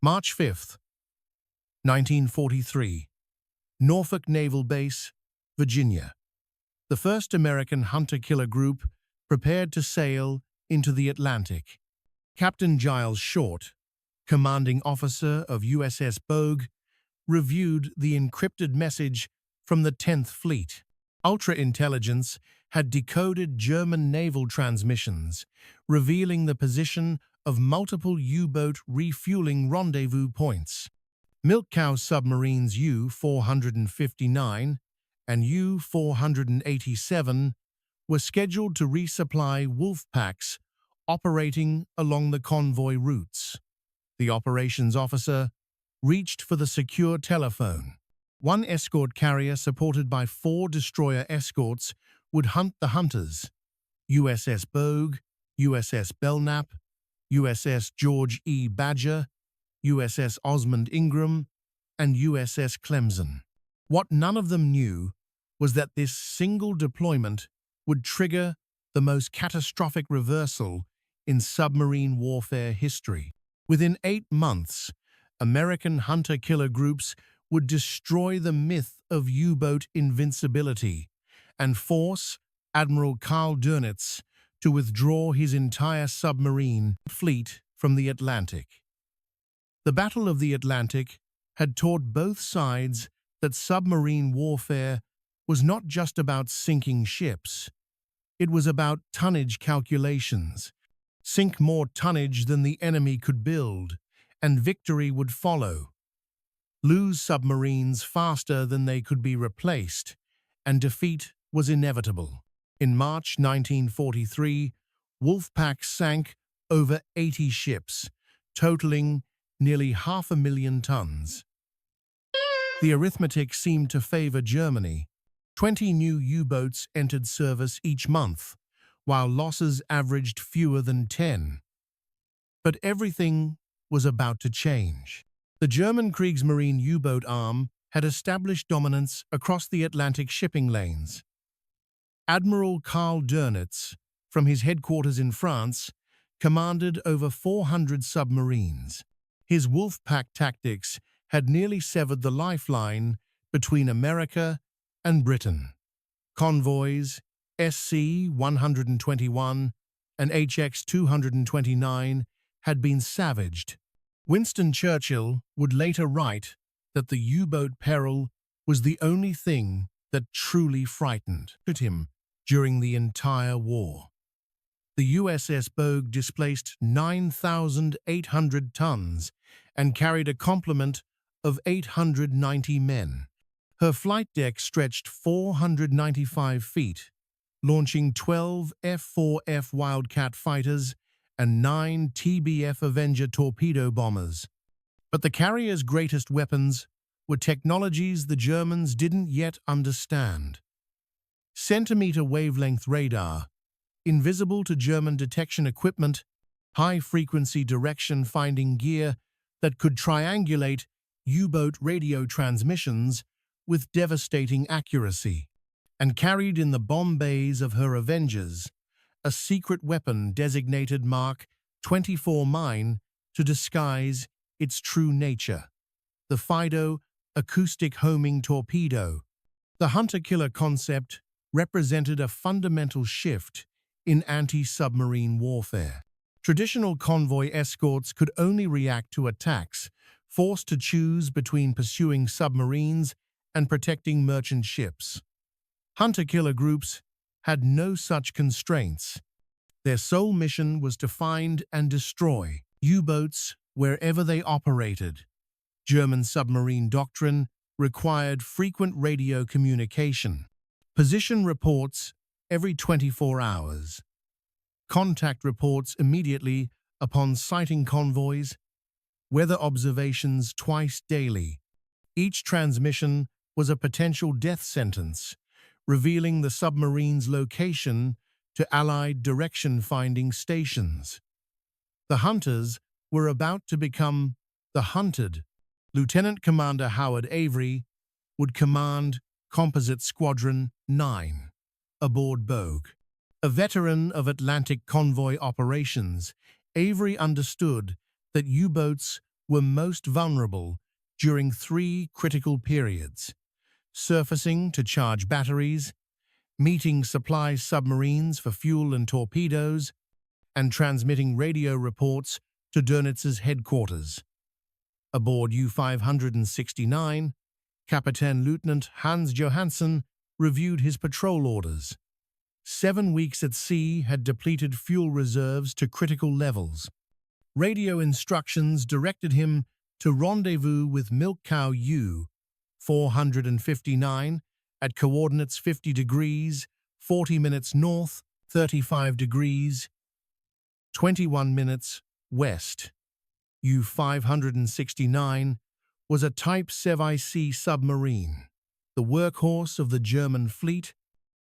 March 5th, 1943. Norfolk Naval Base, Virginia. The first American hunter-killer group prepared to sail into the Atlantic. Captain Giles Short, commanding officer of USS Bogue, reviewed the encrypted message from the 10th Fleet. Ultra-intelligence had decoded German naval transmissions, revealing the position of multiple U-boat refueling rendezvous points. Milk Cow submarines U-459 and U-487 were scheduled to resupply wolf packs operating along the convoy routes. The operations officer reached for the secure telephone. One escort carrier supported by 4 destroyer escorts would hunt the hunters: USS Bogue, USS Belknap, USS George E. Badger, USS Osmond Ingram, and USS Clemson. What none of them knew was that this single deployment would trigger the most catastrophic reversal in submarine warfare history. Within 8 months, American hunter-killer groups would destroy the myth of U-boat invincibility and force Admiral Dönitz to withdraw his entire submarine fleet from the Atlantic. The Battle of the Atlantic had taught both sides that submarine warfare was not just about sinking ships. It was about tonnage calculations. Sink more tonnage than the enemy could build, and victory would follow. Lose submarines faster than they could be replaced, and defeat was inevitable. In March 1943, Wolfpack sank over 80 ships, totaling nearly 500,000 tons. The arithmetic seemed to favor Germany. 20 new U-boats entered service each month, while losses averaged fewer than 10. But everything was about to change. The German Kriegsmarine U-boat arm had established dominance across the Atlantic shipping lanes. Admiral Dönitz, from his headquarters in France, commanded over 400 submarines. His Wolfpack tactics had nearly severed the lifeline between America and Britain. Convoys, SC-121 and HX-229, had been savaged. Winston Churchill would later write that the U-boat peril was the only thing that truly frightened him during the entire war. The USS Bogue displaced 9,800 tons and carried a complement of 890 men. Her flight deck stretched 495 feet, launching 12 F-4F Wildcat fighters and 9 TBF Avenger torpedo bombers. But the carrier's greatest weapons were technologies the Germans didn't yet understand. Centimeter wavelength radar, invisible to German detection equipment, high-frequency direction-finding gear that could triangulate U-boat radio transmissions with devastating accuracy, and carried in the bomb bays of her Avengers a secret weapon designated Mark 24 mine to disguise its true nature, the Fido acoustic homing torpedo. The hunter-killer concept represented a fundamental shift in anti-submarine warfare. Traditional convoy escorts could only react to attacks, forced to choose between pursuing submarines and protecting merchant ships. Hunter-killer groups had no such constraints. Their sole mission was to find and destroy U-boats wherever they operated. German submarine doctrine required frequent radio communication. Position reports every 24 hours. Contact reports immediately upon sighting convoys. Weather observations twice daily. Each transmission was a potential death sentence, revealing the submarine's location to Allied direction-finding stations. The hunters were about to become the hunted. Lieutenant Commander Howard Avery would command Composite Squadron 9 aboard Bogue. A veteran of Atlantic convoy operations, Avery understood that U-boats were most vulnerable during three critical periods: surfacing to charge batteries, meeting supply submarines for fuel and torpedoes, and transmitting radio reports to Dönitz's headquarters. Aboard U-569, Captain Lieutenant Hans Johansson reviewed his patrol orders. 7 weeks at sea had depleted fuel reserves to critical levels. Radio instructions directed him to rendezvous with Milk Cow U-459 at coordinates 50 degrees, 40 minutes north, 35 degrees, 21 minutes west. U-569 was a Type WWII submarine, the workhorse of the German fleet,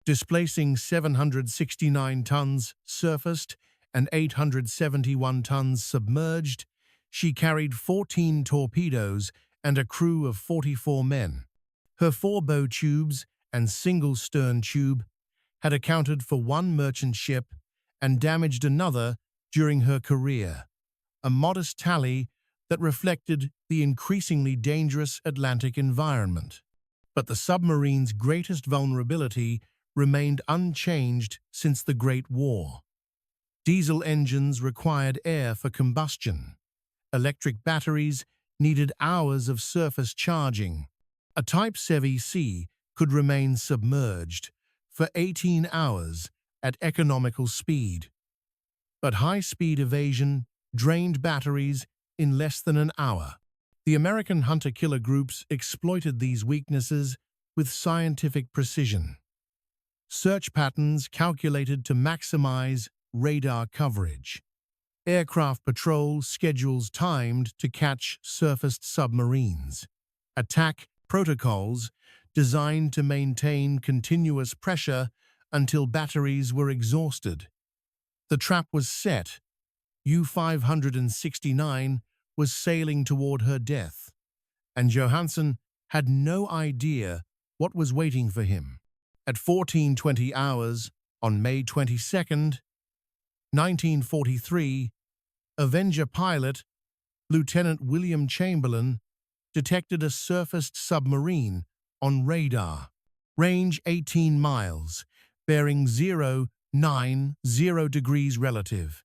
displacing 769 tons surfaced and 871 tons submerged. She carried 14 torpedoes and a crew of 44 men. Her 4 bow tubes and single stern tube had accounted for 1 merchant ship and damaged another during her career, a modest tally that reflected the increasingly dangerous Atlantic environment. But the submarine's greatest vulnerability remained unchanged since the Great War. Diesel engines required air for combustion. Electric batteries needed hours of surface charging. A Type WWII could remain submerged for 18 hours at economical speed. But high-speed evasion drained batteries in less than an hour. The American hunter-killer groups exploited these weaknesses with scientific precision. Search patterns calculated to maximize radar coverage. Aircraft patrol schedules timed to catch surfaced submarines. Attack protocols designed to maintain continuous pressure until batteries were exhausted. The trap was set. U-569 was sailing toward her death, and Johansson had no idea what was waiting for him. At 14:20 hours on May 22, 1943, Avenger pilot Lieutenant William Chamberlain detected a surfaced submarine on radar, range 18 miles, bearing 090 degrees relative.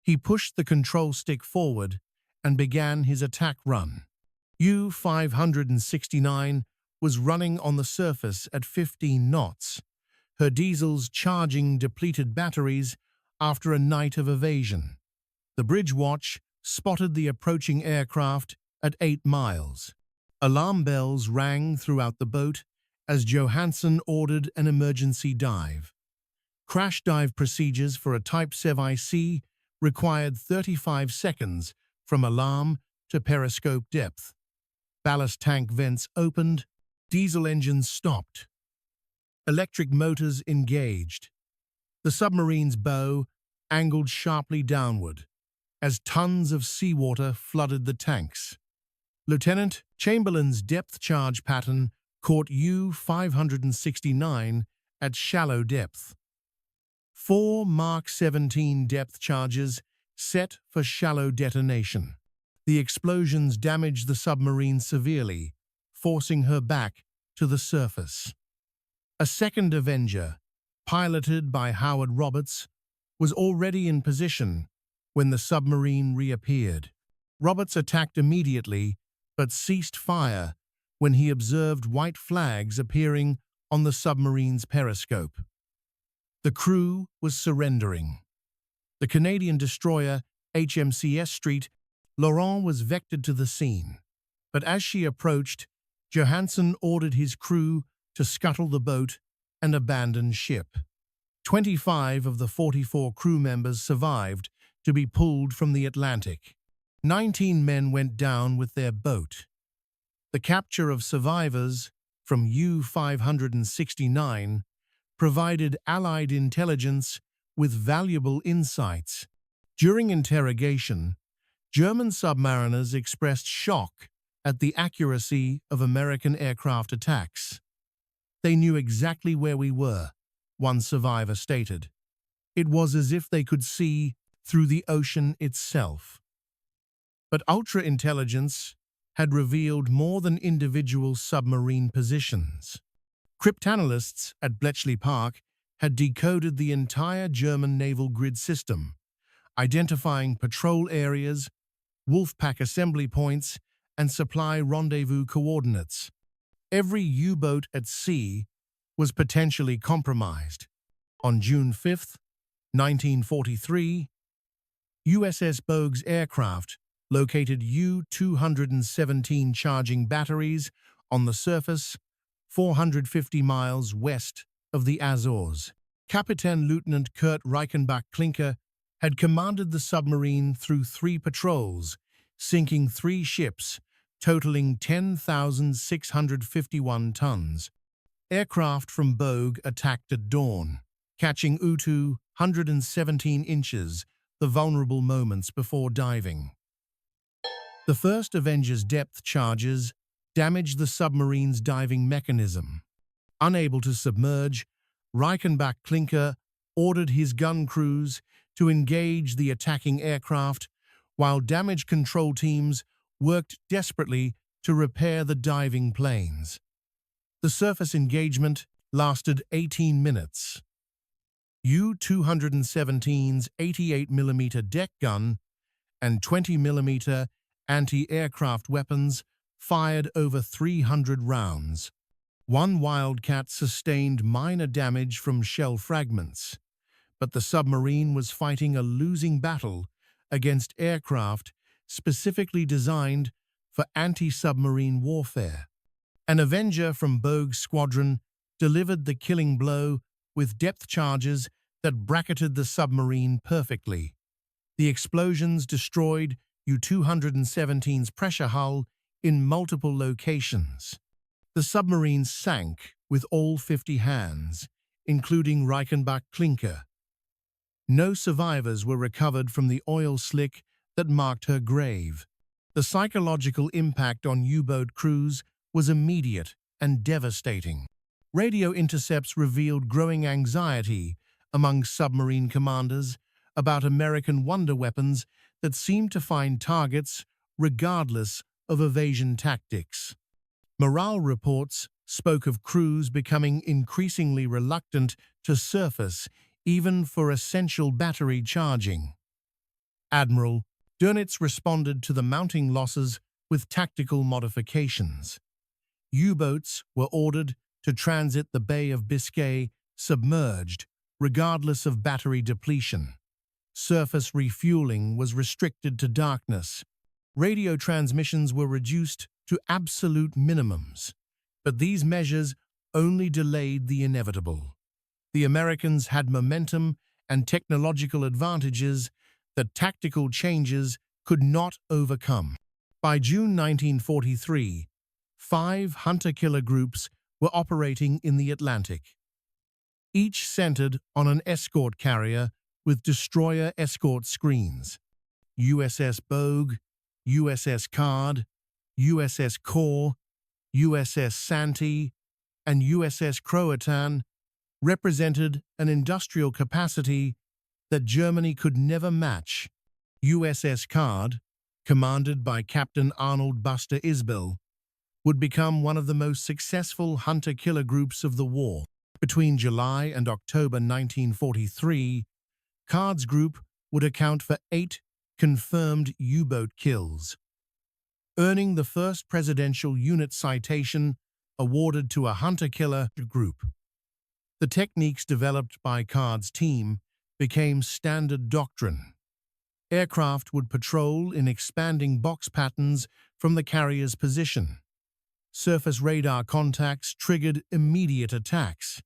He pushed the control stick forward and began his attack run. U-569 was running on the surface at 15 knots, her diesels charging depleted batteries after a night of evasion. The bridge watch spotted the approaching aircraft at 8 miles. Alarm bells rang throughout the boat as Johansson ordered an emergency dive. Crash dive procedures for a Type WWII required 35 seconds from alarm to periscope depth. Ballast tank vents opened, diesel engines stopped. Electric motors engaged. The submarine's bow angled sharply downward as tons of seawater flooded the tanks. Lieutenant Chamberlain's depth charge pattern caught U-569 at shallow depth. 4 Mark 17 depth charges set for shallow detonation. The explosions damaged the submarine severely, forcing her back to the surface. A second Avenger, piloted by Howard Roberts, was already in position when the submarine reappeared. Roberts attacked immediately, but ceased fire when he observed white flags appearing on the submarine's periscope. The crew was surrendering. The Canadian destroyer HMCS Street Laurent was vectored to the scene, but as she approached, Johansson ordered his crew to scuttle the boat and abandon ship. 25 of the 44 crew members survived to be pulled from the Atlantic. 19 men went down with their boat. The capture of survivors from U-569 provided Allied intelligence with valuable insights. During interrogation, German submariners expressed shock at the accuracy of American aircraft attacks. "They knew exactly where we were," one survivor stated. "It was as if they could see through the ocean itself." But ultra-intelligence had revealed more than individual submarine positions. Cryptanalysts at Bletchley Park had decoded the entire German naval grid system, identifying patrol areas, wolfpack assembly points, and supply rendezvous coordinates. Every U-boat at sea was potentially compromised. On June 5, 1943, USS Bogue's aircraft located U-217 charging batteries on the surface 450 miles west of the Azores. Captain Lieutenant Kurt Reichenbach-Klinker had commanded the submarine through 3 patrols, sinking 3 ships, totaling 10,651 tons. Aircraft from Bogue attacked at dawn, catching U-2 117 inches, the vulnerable moments before diving. The first Avenger's depth charges damaged the submarine's diving mechanism. Unable to submerge, Reichenbach-Klinker ordered his gun crews to engage the attacking aircraft, while damage control teams worked desperately to repair the diving planes. The surface engagement lasted 18 minutes. U-217's 88mm deck gun and 20mm anti-aircraft weapons fired over 300 rounds. One Wildcat sustained minor damage from shell fragments, but the submarine was fighting a losing battle against aircraft specifically designed for anti-submarine warfare. An Avenger from Bogue's squadron delivered the killing blow with depth charges that bracketed the submarine perfectly. The explosions destroyed U-217's pressure hull in multiple locations. The submarine sank with all 50 hands, including Reichenbach-Klinker. No survivors were recovered from the oil slick that marked her grave. The psychological impact on U-boat crews was immediate and devastating. Radio intercepts revealed growing anxiety among submarine commanders about American wonder weapons that seemed to find targets regardless of evasion tactics. Morale reports spoke of crews becoming increasingly reluctant to surface even for essential battery charging. Admiral Dönitz responded to the mounting losses with tactical modifications. U-boats were ordered to transit the Bay of Biscay submerged, regardless of battery depletion. Surface refueling was restricted to darkness. Radio transmissions were reduced to absolute minimums, but these measures only delayed the inevitable. The Americans had momentum and technological advantages that tactical changes could not overcome. By June 1943, 5 hunter-killer groups were operating in the Atlantic, each centered on an escort carrier with destroyer escort screens. USS Bogue, USS Card, USS Core, USS Santee, and USS Croatan represented an industrial capacity that Germany could never match. USS Card, commanded by Captain Arnold Buster Isbell, would become one of the most successful hunter-killer groups of the war. Between July and October 1943, Card's group would account for 8 confirmed U-boat kills, earning the first presidential unit citation awarded to a hunter-killer group. The techniques developed by Card's team became standard doctrine. Aircraft would patrol in expanding box patterns from the carrier's position. Surface radar contacts triggered immediate attacks.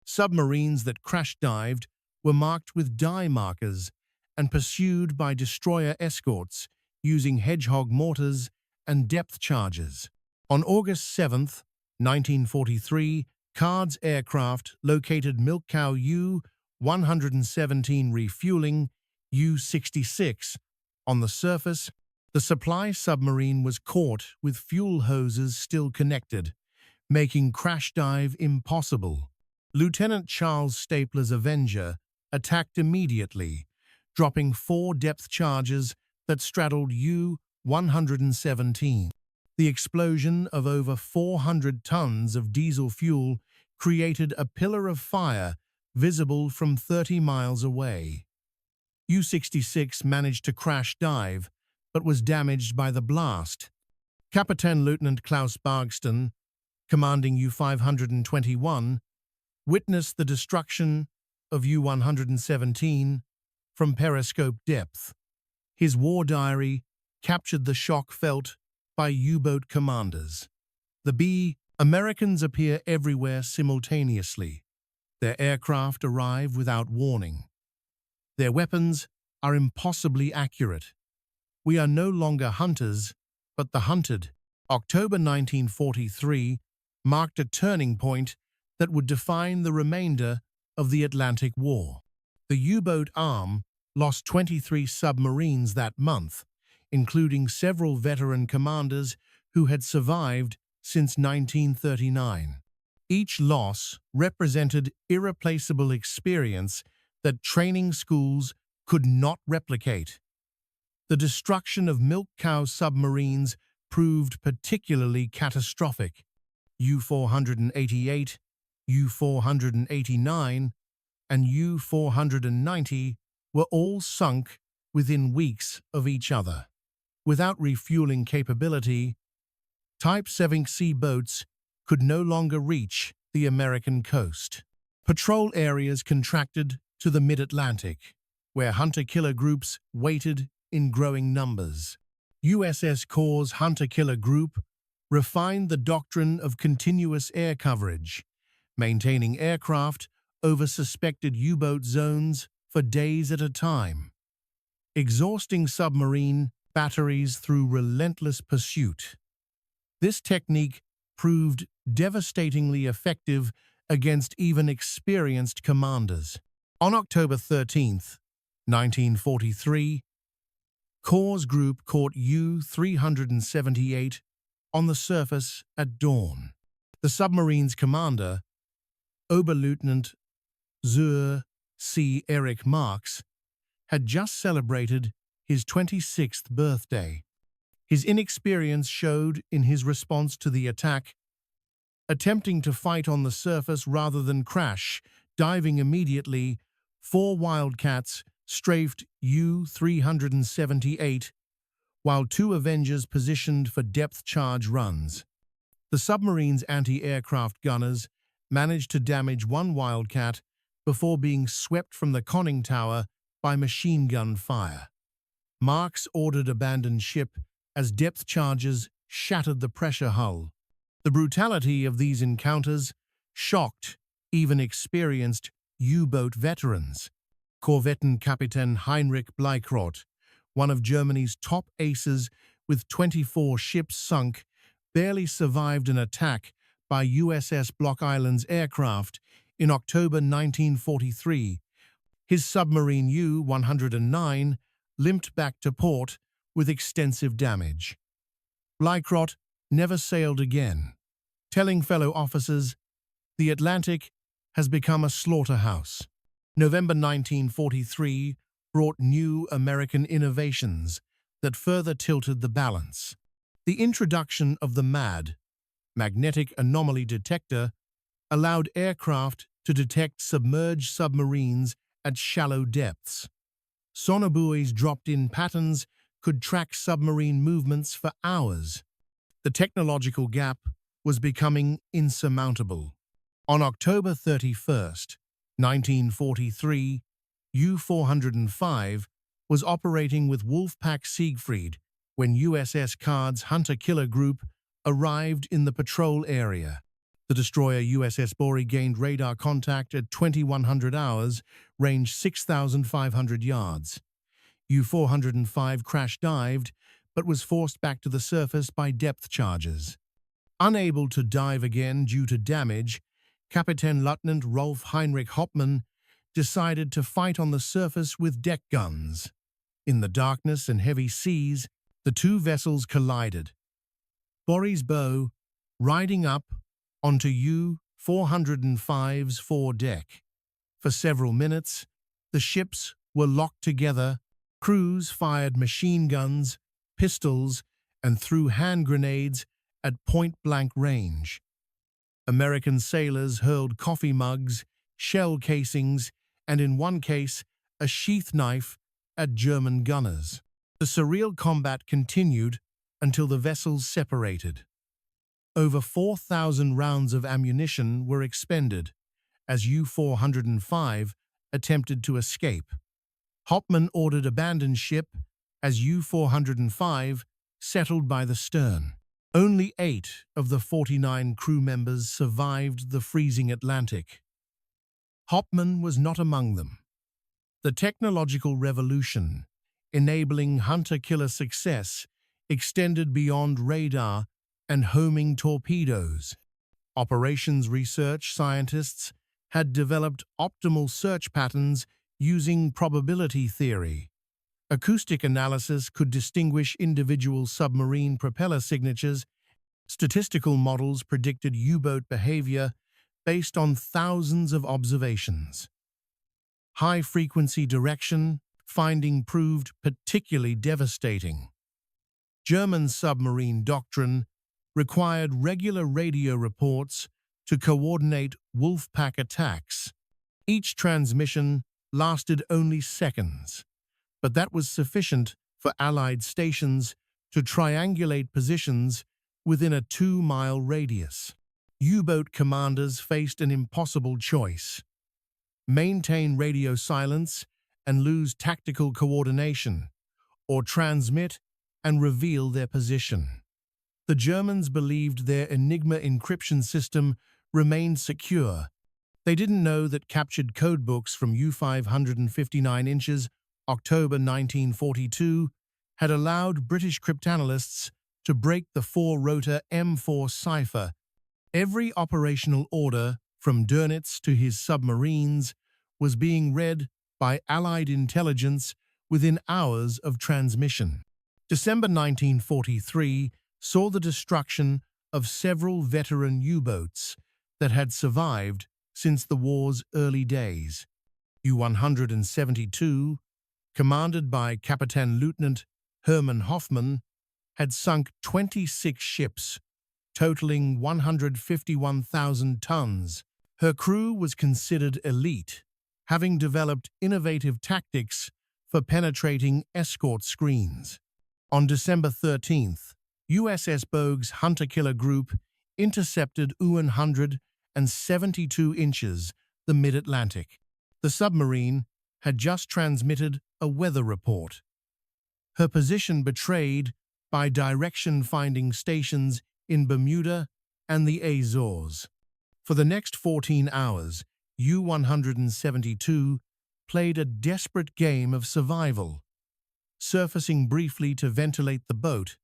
Submarines that crash-dived were marked with dye markers and pursued by destroyer escorts using hedgehog mortars and depth charges. On August 7, 1943, Card's aircraft located milk cow U-117 refueling U-66 on the surface. The supply submarine was caught with fuel hoses still connected, making crash dive impossible. Lieutenant Charles Stapler's Avenger attacked immediately, dropping 4 depth charges that straddled 117. The explosion of over 400 tons of diesel fuel created a pillar of fire visible from 30 miles away. U-66 managed to crash dive, but was damaged by the blast. Captain Lieutenant Klaus Bargston, commanding U-521, witnessed the destruction of U-117 from periscope depth. His war diary captured the shock felt by U-boat commanders. Americans appear everywhere simultaneously. Their aircraft arrive without warning. Their weapons are impossibly accurate. We are no longer hunters, but the hunted. October 1943 marked a turning point that would define the remainder of the Atlantic War. The U-boat arm lost 23 submarines that month, including several veteran commanders who had survived since 1939. Each loss represented irreplaceable experience that training schools could not replicate. The destruction of milk cow submarines proved particularly catastrophic. U-488, U-489, and U-490 were all sunk within weeks of each other. Without refueling capability, Type 7C boats could no longer reach the American coast. Patrol areas contracted to the mid-Atlantic, where hunter-killer groups waited in growing numbers. USS Corps' hunter-killer group refined the doctrine of continuous air coverage, maintaining aircraft over suspected U-boat zones for days at a time, exhausting submarine batteries through relentless pursuit. This technique proved devastatingly effective against even experienced commanders. On October 13, 1943, Corps Group caught U-378 on the surface at dawn. The submarine's commander, Oberleutnant Zur C. Erich Marx, had just celebrated his 26th birthday. His inexperience showed in his response to the attack, attempting to fight on the surface rather than crash. Diving immediately, 4 Wildcats strafed U-378, while 2 Avengers positioned for depth charge runs. The submarine's anti-aircraft gunners managed to damage 1 Wildcat before being swept from the conning tower by machine gun fire. Marx ordered abandoned ship as depth charges shattered the pressure hull. The brutality of these encounters shocked even experienced U-boat veterans. Korvettenkapitän Heinrich Bleichrodt, one of Germany's top aces with 24 ships sunk, barely survived an attack by USS Block Island's aircraft in October 1943. His submarine U-109 limped back to port with extensive damage. Bleichrodt never sailed again, telling fellow officers, "The Atlantic has become a slaughterhouse." November 1943 brought new American innovations that further tilted the balance. The introduction of the MAD, magnetic anomaly detector, allowed aircraft to detect submerged submarines at shallow depths. Sonobuoys dropped-in patterns could track submarine movements for hours. The technological gap was becoming insurmountable. On October 31, 1943, U-405 was operating with Wolfpack Siegfried when USS Card's hunter-killer group arrived in the patrol area. The destroyer USS Bogue gained radar contact at 2100 hours, range 6,500 yards. U-405 crash-dived, but was forced back to the surface by depth charges. Unable to dive again due to damage, Captain Lieutenant Rolf Heinrich Hoppmann decided to fight on the surface with deck guns. In the darkness and heavy seas, the 2 vessels collided. Bore's bow riding up onto U-405's foredeck. For several minutes, the ships were locked together. Crews fired machine guns, pistols and threw hand grenades at point-blank range. American sailors hurled coffee mugs, shell casings, and in one case, a sheath knife at German gunners. The surreal combat continued until the vessels separated. Over 4,000 rounds of ammunition were expended as U-405 attempted to escape. Hoffman ordered abandon ship as U-405 settled by the stern. Only 8 of the 49 crew members survived the freezing Atlantic. Hoffman was not among them. The technological revolution, enabling hunter-killer success, extended beyond radar and homing torpedoes. Operations research scientists had developed optimal search patterns using probability theory. Acoustic analysis could distinguish individual submarine propeller signatures. Statistical models predicted U-boat behavior based on thousands of observations. High-frequency direction finding proved particularly devastating. German submarine doctrine required regular radio reports to coordinate wolf-pack attacks. Each transmission lasted only seconds, but that was sufficient for Allied stations to triangulate positions within a 2-mile radius. U-boat commanders faced an impossible choice: maintain radio silence and lose tactical coordination, or transmit and reveal their position. The Germans believed their Enigma encryption system remained secure. They didn't know that captured codebooks from U-559 inches, October 1942, had allowed British cryptanalysts to break the 4-rotor M4 cipher. Every operational order, from Dönitz to his submarines, was being read by Allied intelligence within hours of transmission. December 1943 saw the destruction of several veteran U-boats that had survived since the war's early days. U-172, commanded by Captain Lieutenant Hermann Hoffmann, had sunk 26 ships, totaling 151,000 tons. Her crew was considered elite, having developed innovative tactics for penetrating escort screens. On December 13th, USS Bogue's hunter-killer group intercepted U-172 inches, the mid-Atlantic. The submarine had just transmitted a weather report. Her position betrayed by direction-finding stations in Bermuda and the Azores. For the next 14 hours, U-172 played a desperate game of survival, surfacing briefly to ventilate the boat,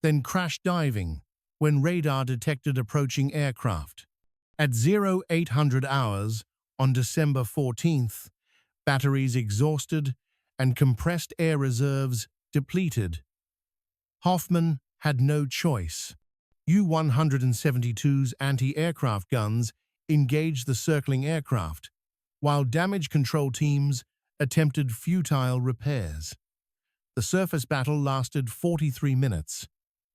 then crash diving when radar detected approaching aircraft. At 0800 hours on December 14th, batteries exhausted and compressed air reserves depleted, Hoffmann had no choice. U-172's anti-aircraft guns engaged the circling aircraft, while damage control teams attempted futile repairs. The surface battle lasted 43 minutes.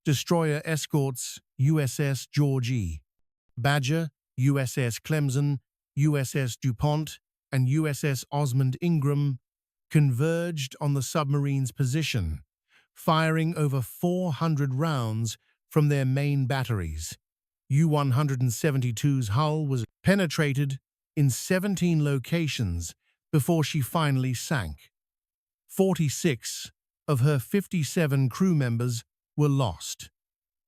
Destroyer escorts USS George E. Badger, USS Clemson, USS DuPont, and USS Osmond Ingram converged on the submarine's position, firing over 400 rounds from their main batteries. U-172's hull was penetrated in 17 locations before she finally sank. 46 of her 57 crew members were lost.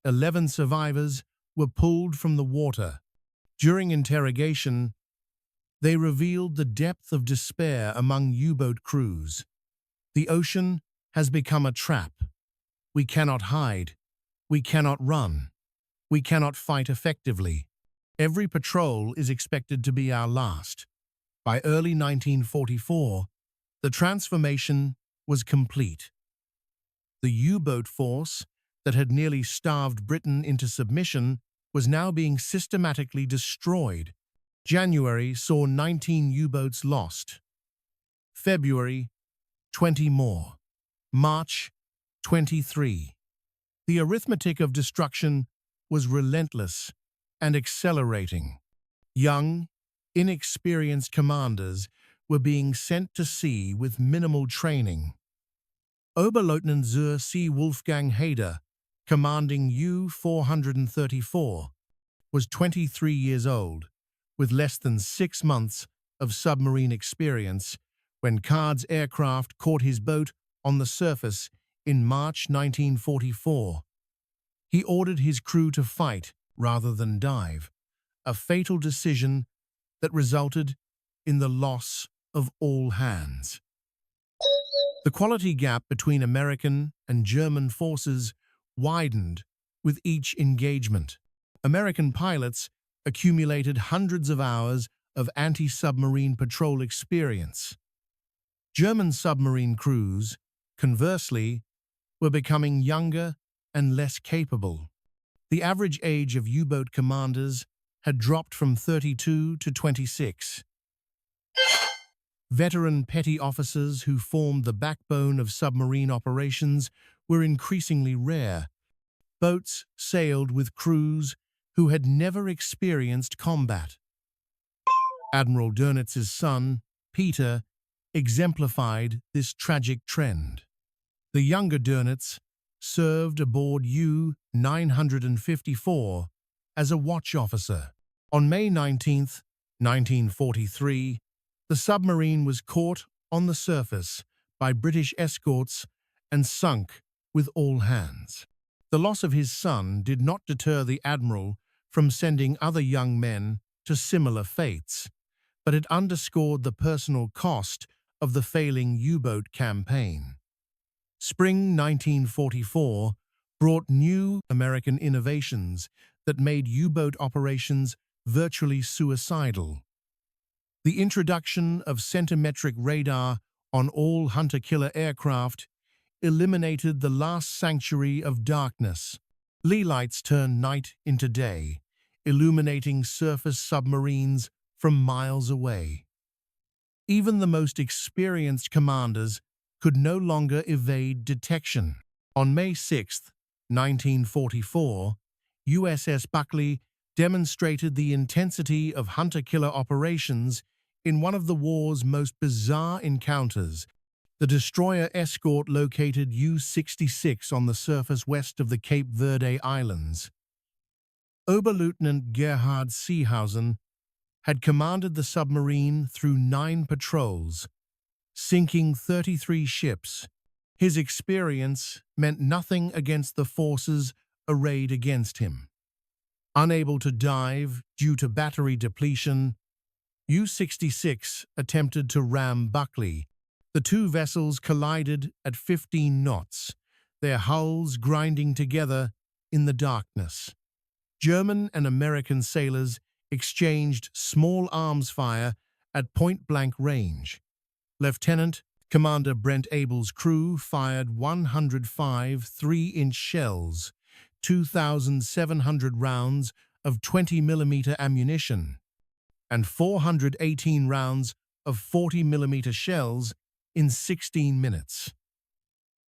11 survivors were pulled from the water. During interrogation, they revealed the depth of despair among U-boat crews. The ocean has become a trap. We cannot hide. We cannot run. We cannot fight effectively. Every patrol is expected to be our last. By early 1944, the transformation was complete. The U-boat force that had nearly starved Britain into submission was now being systematically destroyed. January saw 19 U-boats lost. February, 20 more. March, 23. The arithmetic of destruction was relentless and accelerating. Young, inexperienced commanders were being sent to sea with minimal training. Oberleutnant zur See Wolfgang Hader, commanding U-434, was 23 years old, with less than 6 months of submarine experience when Card's aircraft caught his boat on the surface in March 1944. He ordered his crew to fight rather than dive, a fatal decision that resulted in the loss of all hands. The quality gap between American and German forces widened with each engagement. American pilots accumulated hundreds of hours of anti-submarine patrol experience. German submarine crews, conversely, were becoming younger and less capable. The average age of U-boat commanders had dropped from 32 to 26. Veteran petty officers who formed the backbone of submarine operations were increasingly rare. Boats sailed with crews who had never experienced combat. Admiral Dönitz's son, Peter, exemplified this tragic trend. The younger Dönitz served aboard U-954 as a watch officer. On May 19, 1943, the submarine was caught on the surface by British escorts and sunk with all hands. The loss of his son did not deter the admiral from sending other young men to similar fates, but it underscored the personal cost of the failing U-boat campaign. Spring 1944 brought new American innovations that made U-boat operations virtually suicidal. The introduction of centimetric radar on all hunter-killer aircraft eliminated the last sanctuary of darkness. Lee lights turned night into day, illuminating surface submarines from miles away. Even the most experienced commanders could no longer evade detection. On May 6, 1944, USS Buckley demonstrated the intensity of hunter-killer operations in one of the war's most bizarre encounters. The destroyer Escort located U-66 on the surface west of the Cape Verde Islands. Oberleutnant Gerhard Seehausen had commanded the submarine through 9 patrols, sinking 33 ships. His experience meant nothing against the forces arrayed against him. Unable to dive due to battery depletion, U-66 attempted to ram Buckley. The two vessels collided at 15 knots, their hulls grinding together in the darkness. German and American sailors exchanged small arms fire at point-blank range. Lieutenant Commander Brent Abel's crew fired 105 3-inch shells, 2,700 rounds of 20mm ammunition, and 418 rounds of 40mm shells in 16 minutes.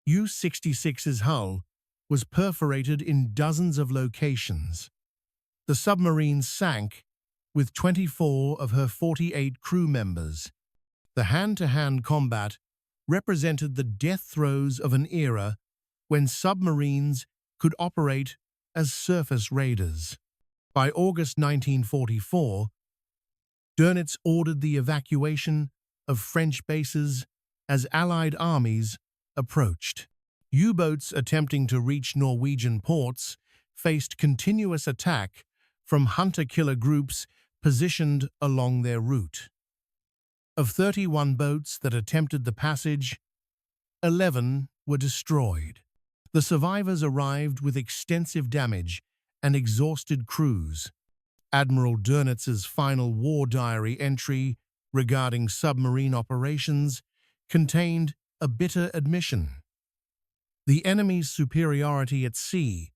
U-66's hull was perforated in dozens of locations. The submarine sank with 24 of her 48 crew members. The hand-to-hand combat represented the death throes of an era when submarines could operate as surface raiders. By August 1944, Dönitz ordered the evacuation of French bases as Allied armies approached. U-boats attempting to reach Norwegian ports faced continuous attack from hunter-killer groups positioned along their route. Of 31 boats that attempted the passage, 11 were destroyed. The survivors arrived with extensive damage and exhausted crews. Admiral Dönitz's final war diary entry regarding submarine operations contained a bitter admission. The enemy's superiority at sea,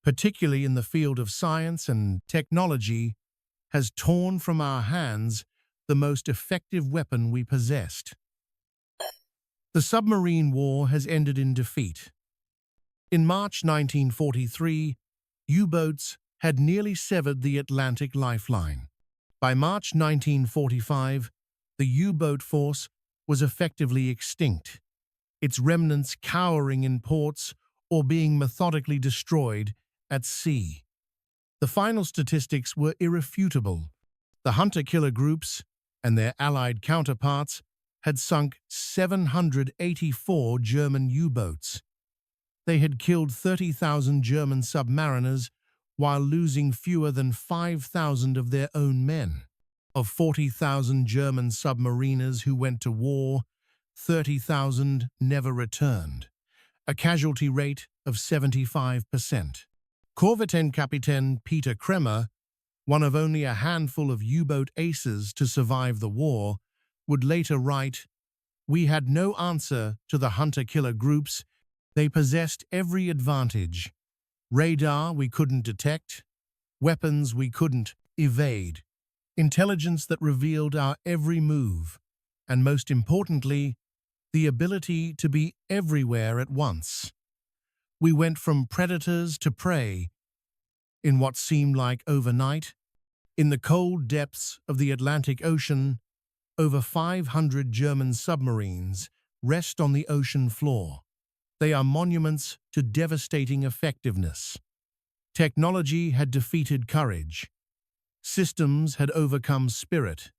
particularly in the field of science and technology, has torn from our hands the most effective weapon we possessed. The submarine war has ended in defeat, In March 1943, U-boats had nearly severed the Atlantic lifeline. By March 1945, the U-boat force was effectively extinct, its remnants cowering in ports or being methodically destroyed at sea. The final statistics were irrefutable. The hunter-killer groups and their allied counterparts had sunk 784 German U-boats. They had killed 30,000 German submariners while losing fewer than 5,000 of their own men. Of 40,000 German submariners who went to war, 30,000 never returned, a casualty rate of 75%. Korvettenkapitän Peter Kremer, one of only a handful of U-boat aces to survive the war, would later write, "We had no answer to the hunter-killer groups. They possessed every advantage. Radar we couldn't detect, weapons we couldn't evade, intelligence that revealed our every move, and most importantly, the ability to be everywhere at once. We went from predators to prey in what seemed like overnight. In the cold depths of the Atlantic Ocean, over 500 German submarines rest on the ocean floor. They are monuments to devastating effectiveness. Technology had defeated courage. Systems had overcome spirit.